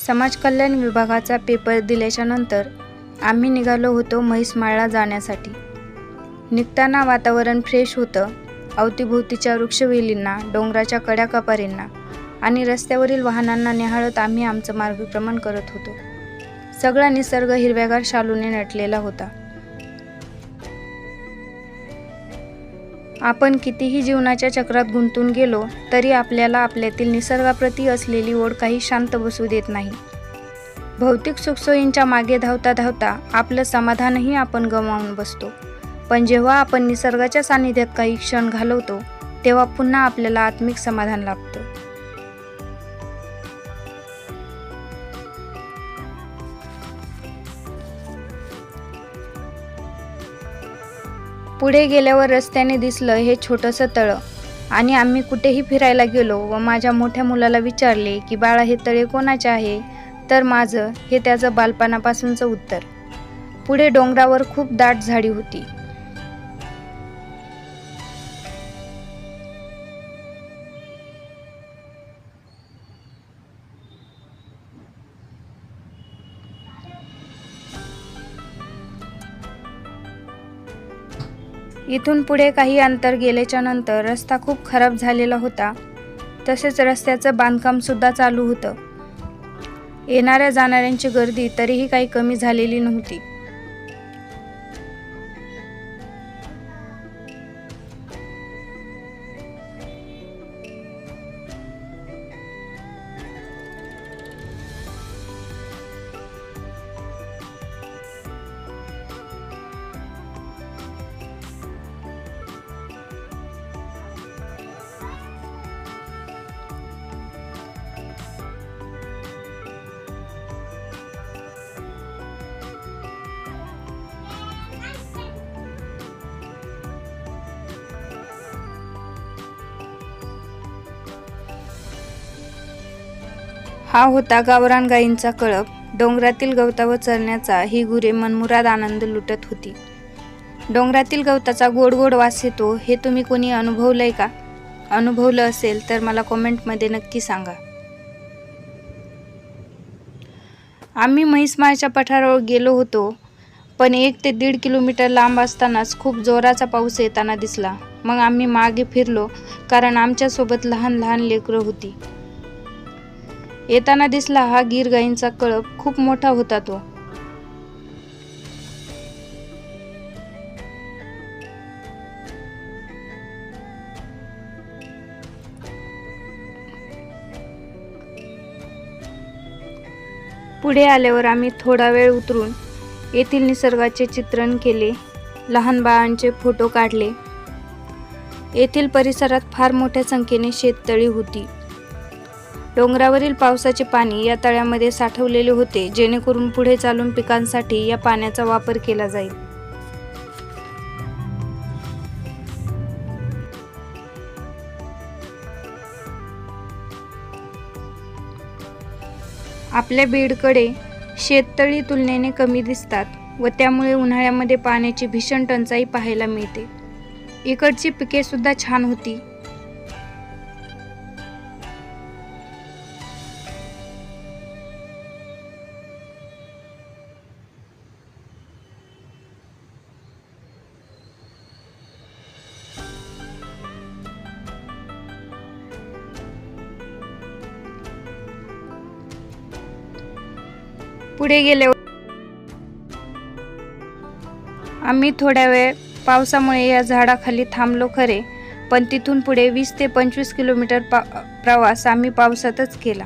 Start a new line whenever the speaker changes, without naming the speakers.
समाज कल्याण विभागाचा पेपर दिल्याच्या नंतर आम्ही निघालो होतो म्हैसमाळला जाण्यासाठी। निघताना वातावरण फ्रेश होतं। अवतीभोवतीच्या वृक्षवेलींना, डोंगराच्या कड्याकपारींना आणि रस्त्यावरील वाहनांना निहाळत आम्ही आमचं मार्गक्रमण करत होतो। सगळा निसर्ग हिरव्यागार शालूने नटलेला होता। आपण कितीही जीवनाच्या चक्रात गुंतून गेलो तरी आपल्याला आपल्यातील निसर्गाप्रती असलेली ओढ काही शांत बसू देत नाही। भौतिक सुखसोयींच्या मागे धावता धावता आपलं समाधानही आपण गमावून बसतो, पण जेव्हा आपण निसर्गाच्या सानिध्यात काही क्षण घालवतो तेव्हा पुन्हा आपल्याला आत्मिक समाधान लाभतं। पुढे गेल्यावर रस्त्याने दिसलं हे छोटंसं तळं आणि आम्ही कुठेही फिरायला गेलो व माझ्या मोठ्या मुलाला विचारले की बाळा हे तळे कोणाचे आहे, तर माझं हे त्याचं बालपणापासूनचं उत्तर। पुढे डोंगरावर खूप दाट झाडी होती। इथून पुढे काही अंतर गेल्याच्या नंतर रस्ता खूप खराब झालेला होता, तसेच रस्त्याचं बांधकाम सुद्धा चालू होतं। येणाऱ्या जाणाऱ्यांची गर्दी तरीही काही कमी झालेली नव्हती। हा होता गावरान गायींचा कळप। डोंगरातील गवतावर चरण्याचा ही गुरे मनमुराद आनंद लुटत होती। डोंगरातील गवताचा गोड गोड वास येतो, हे तुम्ही कोणी अनुभवलंय का? अनुभवलं असेल तर मला कमेंटमध्ये नक्की सांगा। आम्ही म्हैसमाळच्या पठारावर गेलो होतो, पण 1 ते 1.5 किलोमीटर लांब असतानाच खूप जोराचा पाऊस येताना दिसला। मग आम्ही मागे फिरलो, कारण आमच्यासोबत लहान लहान लेकरं होती। येताना दिसला हा गीर गायींचा कळप, खूप मोठा होता तो। पुढे आल्यावर आम्ही थोडा वेळ उतरून येथील निसर्गाचे चित्रण केले, लहान बाळांचे फोटो काढले। येथील परिसरात फार मोठ्या संख्येने शेततळी होती। डोंगरावरील पावसाचे पाणी या तळ्यामध्ये साठवलेले होते, जेणेकरून पुढे चालून पिकांसाठी या पाण्याचा वापर केला जाईल। आपल्या बीडकडे शेततळी तुलनेने कमी दिसतात व त्यामुळे उन्हाळ्यामध्ये पाण्याची भीषण टंचाई पाहायला मिळते। इकडची पिके सुद्धा छान होती। पुढे गेल्यावर आम्ही थोड्या वेळ पावसामुळे या झाडाखाली थांबलो खरे, पण तिथून पुढे 20 ते 25 किलोमीटर प्रवास आम्ही पावसातच केला।